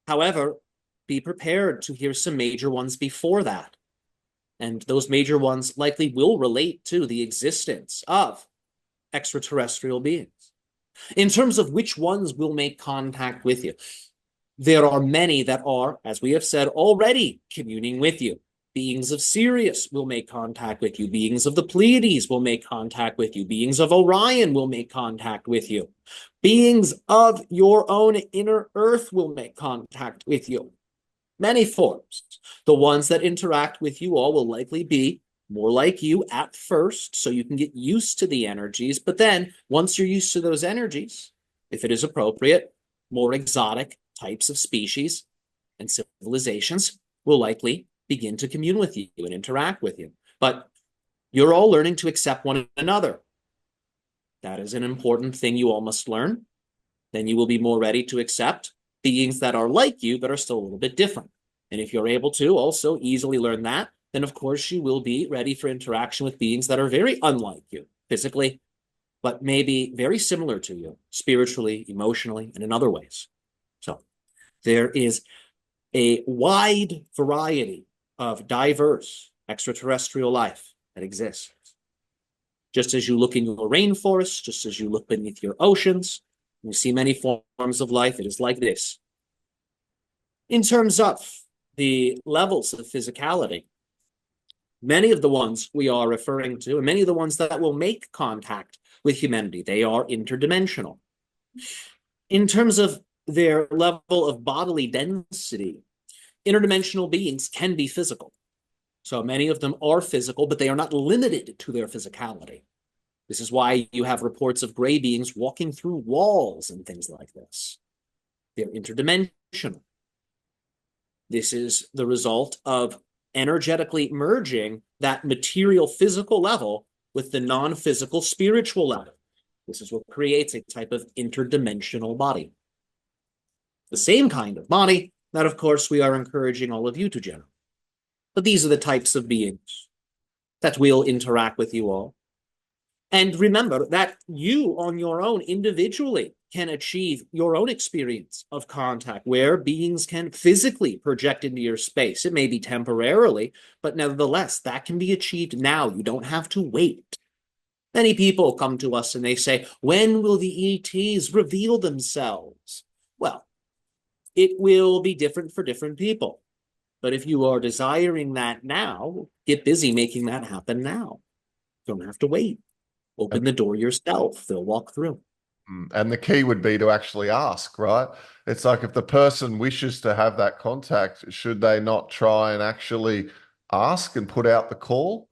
However, be prepared to hear some major ones before that. And those major ones likely will relate to the existence of extraterrestrial beings. In terms of which ones will make contact with you, there are many that are, as we have said, already communing with you. Beings of Sirius will make contact with you. Beings of the Pleiades will make contact with you. Beings of Orion will make contact with you. Beings of your own inner Earth will make contact with you. Many forms. The ones that interact with you all will likely be more like you at first, so you can get used to the energies. But then, once you're used to those energies, if it is appropriate, more exotic types of species and civilizations will likely begin to commune with you and interact with you. But you're all learning to accept one another. That is an important thing you all must learn. Then you will be more ready to accept beings that are like you, but are still a little bit different. And if you're able to also easily learn that, then of course you will be ready for interaction with beings that are very unlike you physically, but maybe very similar to you spiritually, emotionally, and in other ways. So there is a wide variety of diverse extraterrestrial life that exists. Just as you look in your rainforests, just as you look beneath your oceans, you see many forms of life. It is like this. In terms of the levels of physicality, many of the ones we are referring to, and many of the ones that will make contact with humanity, they are interdimensional. In terms of their level of bodily density, interdimensional beings can be physical. So many of them are physical, but they are not limited to their physicality. This is why you have reports of gray beings walking through walls and things like this. They're interdimensional. This is the result of energetically merging that material physical level with the non-physical spiritual level. This is what creates a type of interdimensional body. The same kind of body that, of course, we are encouraging all of you to generate. But these are the types of beings that will interact with you all. And remember that you on your own individually can achieve your own experience of contact where beings can physically project into your space. It may be temporarily, but nevertheless, that can be achieved now. You don't have to wait. Many people come to us and they say, when will the ETs reveal themselves? Well, it will be different for different people. But if you are desiring that now, get busy making that happen now. Don't have to wait. Open the door yourself. They'll walk through. And the key would be to actually ask, right? It's like if the person wishes to have that contact, should they not try and actually ask and put out the call?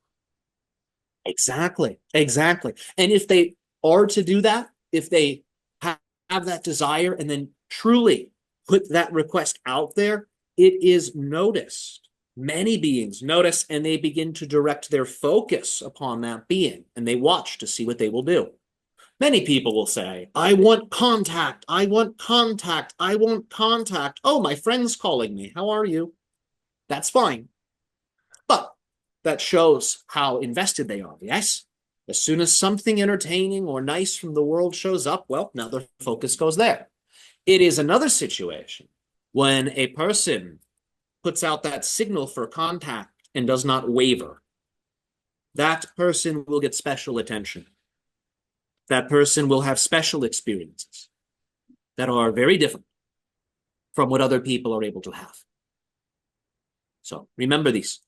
Exactly. And if they are to do that, if they have that desire and then truly put that request out there, it is noticed. Many beings notice and they begin to direct their focus upon that being and they watch to see what they will do. Many people will say, I want contact. I want contact. I want contact. Oh, my friend's calling me. How are you? That's fine. But that shows how invested they are, yes? As soon as something entertaining or nice from the world shows up, well, now their focus goes there. It is another situation when a person puts out that signal for contact and does not waver. That person will get special attention. That person will have special experiences that are very different from what other people are able to have. So remember these.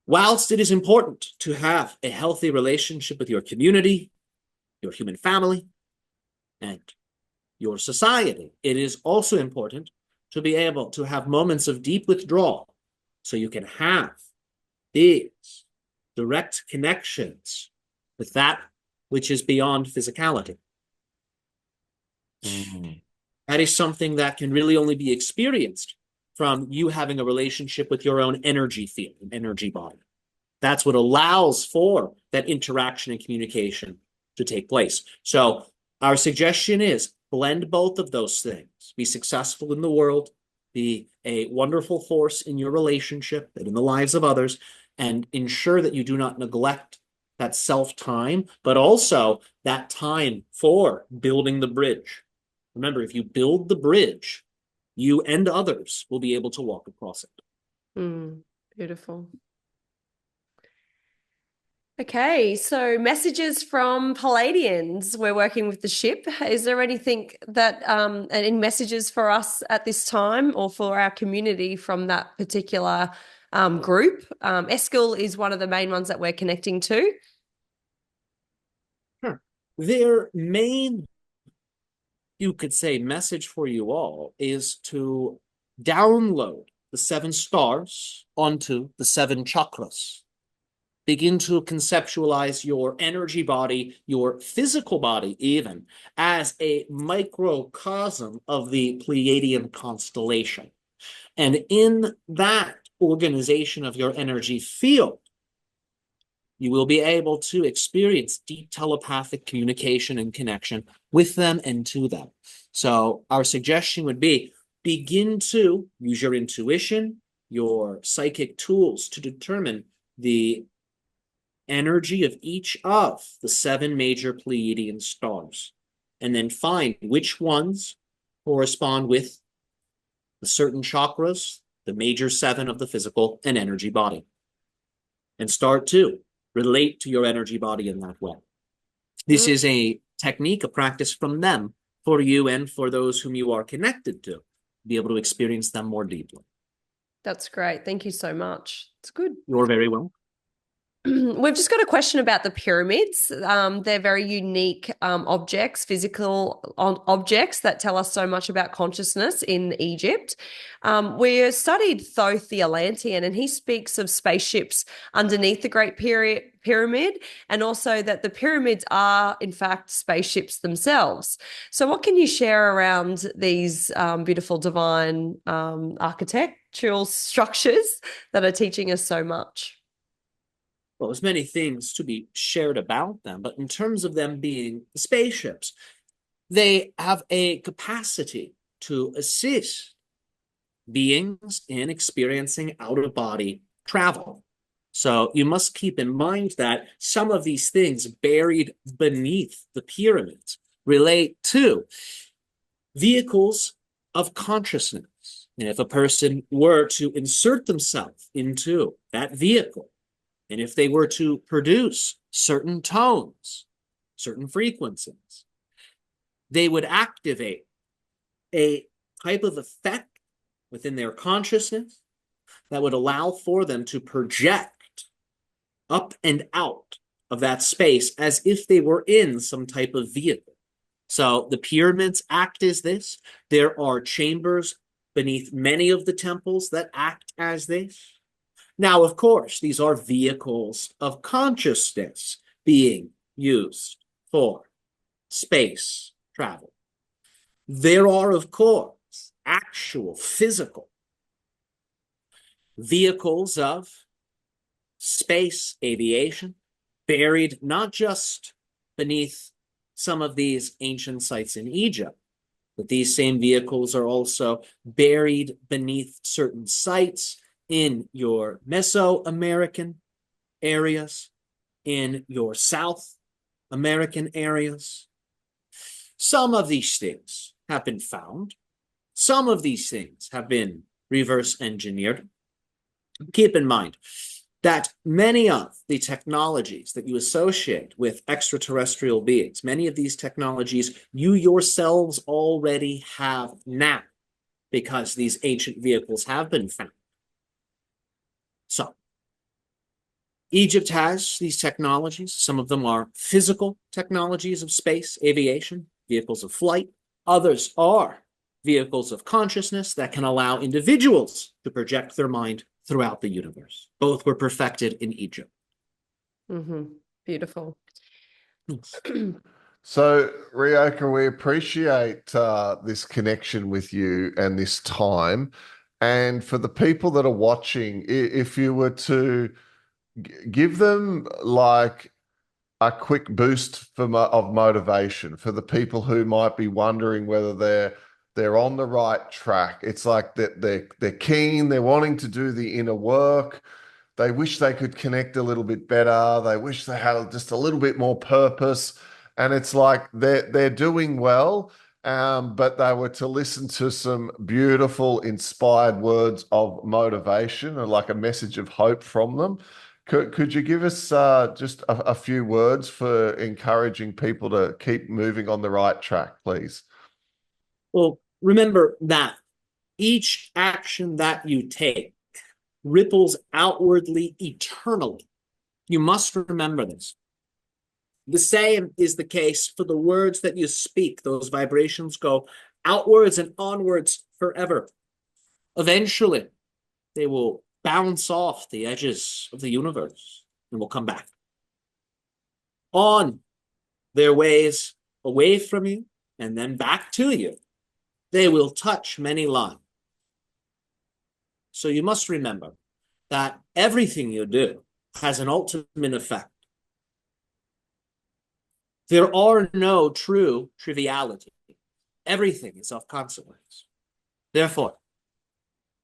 Whilst it is important to have a healthy relationship with your community, your human family, and your society, it is also important to be able to have moments of deep withdrawal so you can have these direct connections with that which is beyond physicality. That is something that can really only be experienced from you having a relationship with your own energy field, an energy body. That's what allows for that interaction and communication to take place. So our suggestion is blend both of those things. Be successful in the world, be a wonderful force in your relationship and in the lives of others, and ensure that you do not neglect that self-time, but also that time for building the bridge. Remember, if you build the bridge, you and others will be able to walk across it. Beautiful. Okay, so messages from Pleadians. We're working with the ship. Is there anything that, any messages for us at this time or for our community from that particular group? Eskil is one of the main ones that we're connecting to. Sure. Their main, you could say, message for you all is to download the 7 stars onto the 7 chakras. Begin to conceptualize your energy body, your physical body even, as a microcosm of the Pleiadian constellation. And in that organization of your energy field, you will be able to experience deep telepathic communication and connection with them and to them. So our suggestion would be begin to use your intuition, your psychic tools to determine the energy of each of the 7 major Pleiadian stars, and then find which ones correspond with the certain chakras, the major 7 of the physical and energy body, and start to relate to your energy body in that way. This is a technique, a practice from them for you and for those whom you are connected to be able to experience them more deeply. That's great. Thank you so much. It's good. You're very welcome. We've just got a question about the pyramids. They're very unique objects, physical objects that tell us so much about consciousness in Egypt. We studied Thoth the Atlantean, and he speaks of spaceships underneath the Great Pyramid, and also that the pyramids are, in fact, spaceships themselves. So, what can you share around these beautiful divine architectural structures that are teaching us so much? Well, there's many things to be shared about them, but in terms of them being spaceships, they have a capacity to assist beings in experiencing out-of-body travel. So you must keep in mind that some of these things buried beneath the pyramids relate to vehicles of consciousness. And if a person were to insert themselves into that vehicle, and if they were to produce certain tones, certain frequencies, they would activate a type of effect within their consciousness that would allow for them to project up and out of that space as if they were in some type of vehicle. So the pyramids act as this. There are chambers beneath many of the temples that act as this. Now, of course, these are vehicles of consciousness being used for space travel. There are, of course, actual physical vehicles of space aviation buried not just beneath some of these ancient sites in Egypt, but these same vehicles are also buried beneath certain sites in your Mesoamerican areas, in your South American areas. Some of these things have been found. Some of these things have been reverse engineered. Keep in mind that many of the technologies that you associate with extraterrestrial beings, many of these technologies you yourselves already have now, because these ancient vehicles have been found. So, Egypt has these technologies. Some of them are physical technologies of space, aviation, vehicles of flight. Others are vehicles of consciousness that can allow individuals to project their mind throughout the universe. Both were perfected in Egypt. Mm-hmm. Beautiful. So, Ryoka, we appreciate this connection with you and this time. And for the people that are watching, if you were to give them like a quick boost of motivation for the people who might be wondering whether they're on the right track. It's like that they're keen, they're wanting to do the inner work. They wish they could connect a little bit better. They wish they had just a little bit more purpose. And it's like they're doing well, but they were to listen to some beautiful, inspired words of motivation and like a message of hope from them. Could you give us just a few words for encouraging people to keep moving on the right track, please? Well, remember that each action that you take ripples outwardly eternally. You must remember this. The same is the case for the words that you speak. Those vibrations go outwards and onwards forever. Eventually, they will bounce off the edges of the universe and will come back. On their ways away from you and then back to you, they will touch many lives. So you must remember that everything you do has an ultimate effect. There are no true triviality. Everything is of consequence. Therefore,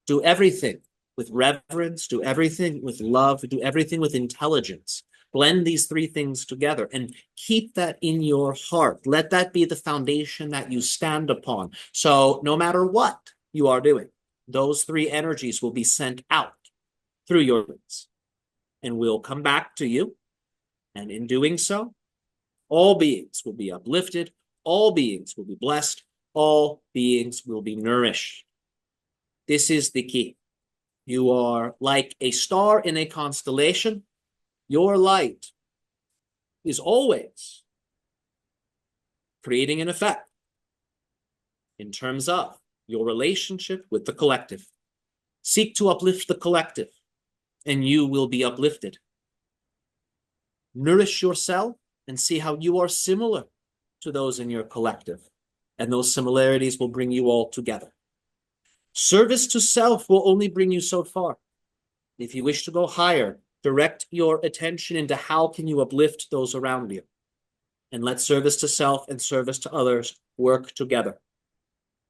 do everything with reverence, do everything with love, do everything with intelligence. Blend these three things together and keep that in your heart. Let that be the foundation that you stand upon. So no matter what you are doing, those three energies will be sent out through your lips and will come back to you. And in doing so, all beings will be uplifted, all beings will be blessed, all beings will be nourished. This is the key. You are like a star in a constellation. your light is always creating an effect in terms of your relationship with the collective. Seek to uplift the collective, and you will be uplifted. Nourish yourself and see how you are similar to those in your collective, and those similarities will bring you all together. Service to self will only bring you so far. If you wish to go higher, direct your attention into how can you uplift those around you, and let service to self and service to others work together,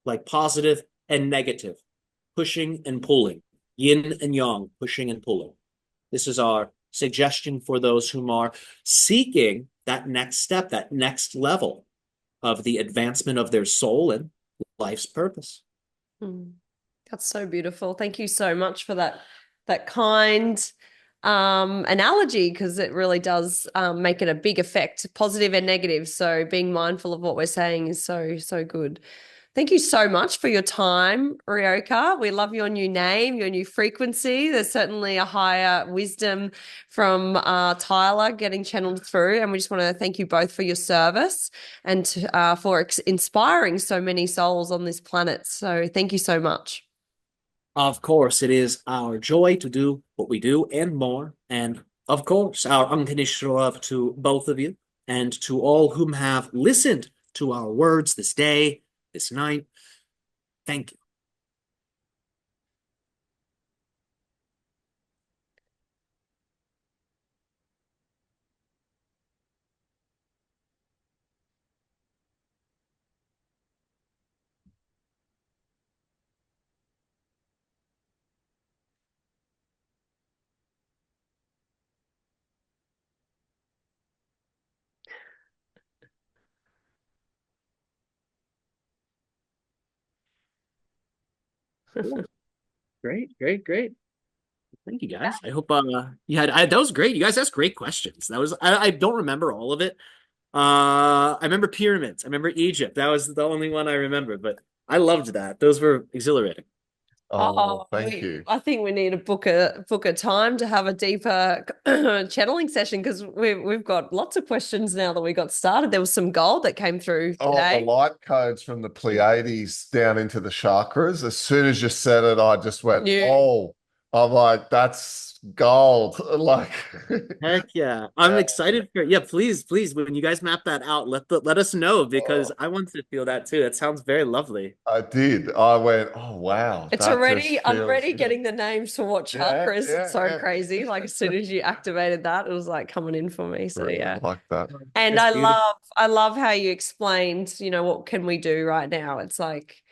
like positive and negative, pushing and pulling, yin and yang, pushing and pulling. This is our suggestion for those whom are seeking that next step, that next level of the advancement of their soul and life's purpose. That's so beautiful. Thank you so much for that kind analogy, because it really does make it a big effect, positive and negative. So being mindful of what we're saying is so good. Thank you so much for your time, Ryoka. We love your new name, your new frequency. There's certainly a higher wisdom from Tyler getting channeled through. And we just want to thank you both for your service and for inspiring so many souls on this planet. So thank you so much. Of course, it is our joy to do what we do and more. And of course, our unconditional love to both of you and to all whom have listened to our words this day, this night. Thank you. Cool. Great. Thank you, guys. I hope you had that was great. You guys asked great questions. That was I don't remember all of it. I remember pyramids. I remember Egypt. That was the only one I remember, but I loved that. Those were exhilarating. Oh, thank you. I think we need to book a time to have a deeper channeling session, because we've got lots of questions now that we got started. There was some gold that came through today. The light codes from the Pleiades down into the chakras. As soon as you said it, I just went, oh, I'm like, that's gold. Like, heck yeah. I'm excited for please, when you guys map that out, let us know, because I want to feel that too. That sounds very lovely. I did. I went, oh wow. It's already getting the names for what chakras. It's so crazy. Like as soon as you activated that, it was like coming in for me. So really, yeah. I like that. And I love how you explained, what can we do right now? It's like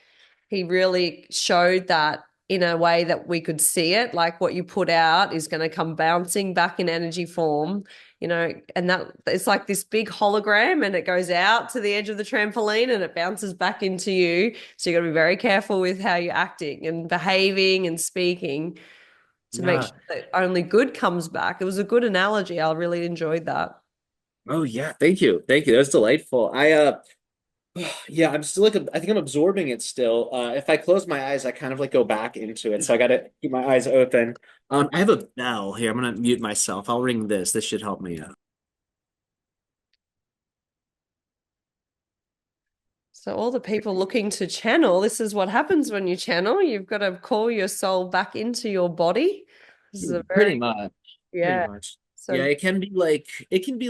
he really showed that in a way that we could see it, like what you put out is going to come bouncing back in energy form, and that it's like this big hologram, and it goes out to the edge of the trampoline and it bounces back into you. So you got to be very careful with how you're acting and behaving and speaking to make sure that only good comes back. It was a good analogy. I really enjoyed that. Oh yeah, thank you. That was delightful. I'm still I think I'm absorbing it still. If I close my eyes, I kind of like go back into it. So I gotta keep my eyes open. I have a bell here. I'm gonna mute myself. I'll ring this. This should help me out. So all the people looking to channel, this is what happens when you channel. You've got to call your soul back into your body. This is pretty much. Yeah. Pretty much. So yeah, it can be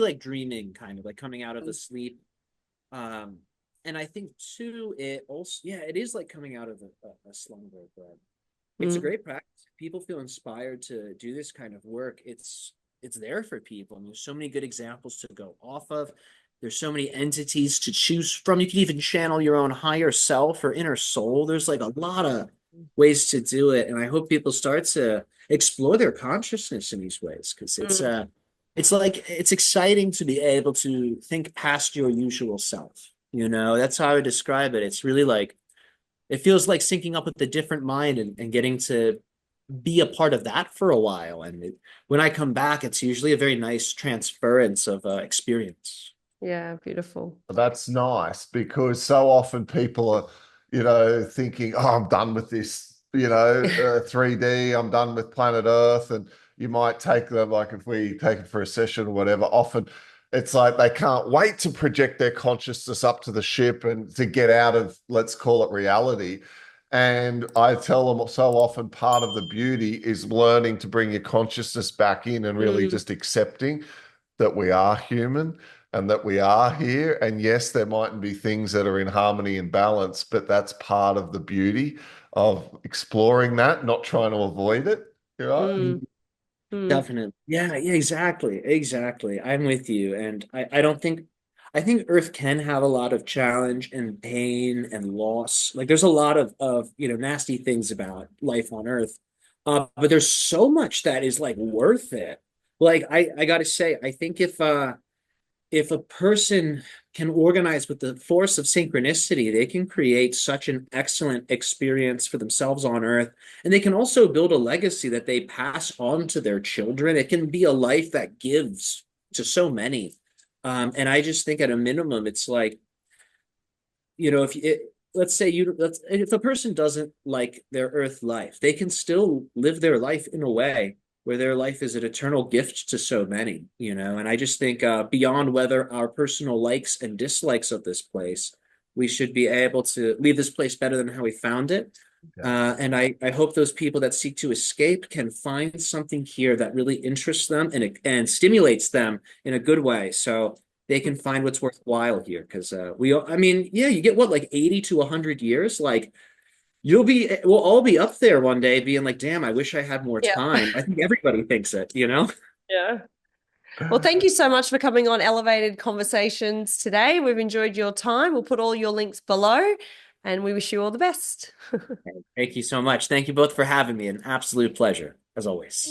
like dreaming, kind of like coming out of the sleep. And I think too, it is like coming out of a slumber, but it's a great practice. People feel inspired to do this kind of work. It's there for people. And there's so many good examples to go off of. There's so many entities to choose from. You can even channel your own higher self or inner soul. There's like a lot of ways to do it. And I hope people start to explore their consciousness in these ways, because it's exciting to be able to think past your usual self. That's how I would describe it. It's really like, it feels like syncing up with a different mind and getting to be a part of that for a while. And when I come back, it's usually a very nice transference of experience. Yeah, beautiful. That's nice, because so often people are, thinking, oh, I'm done with this, 3D, I'm done with planet Earth. And, you might take them, like if we take it for a session or whatever, often it's like they can't wait to project their consciousness up to the ship and to get out of, let's call it reality. And I tell them so often part of the beauty is learning to bring your consciousness back in and really just accepting that we are human and that we are here. And yes, there mightn't be things that are in harmony and balance, but that's part of the beauty of exploring that, not trying to avoid it. Right? Mm, mm. Definitely. Yeah, yeah, exactly. Exactly. I'm with you. And I don't think I think Earth can have a lot of challenge and pain and loss. Like there's a lot of nasty things about life on Earth. But there's so much that is like worth it. Like I gotta say, I think if a person can organize with the force of synchronicity, they can create such an excellent experience for themselves on Earth. And they can also build a legacy that they pass on to their children. It can be a life that gives to so many. And I just think at a minimum, it's like, if let's say if a person doesn't like their Earth life, they can still live their life in a way where their life is an eternal gift to so many. And I just think beyond whether our personal likes and dislikes of this place, we should be able to leave this place better than how we found it. Yeah. And I hope those people that seek to escape can find something here that really interests them and stimulates them in a good way. So they can find what's worthwhile here. Because I mean, yeah, you get what, like 80 to 100 years? Like we'll all be up there one day being like, damn, I wish I had more Yeah. time. I think everybody thinks it. Yeah. Well, thank you so much for coming on Elevated Conversations today. We've enjoyed your time. We'll put all your links below and we wish you all the best. Thank you so much. Thank you both for having me. An absolute pleasure, as always.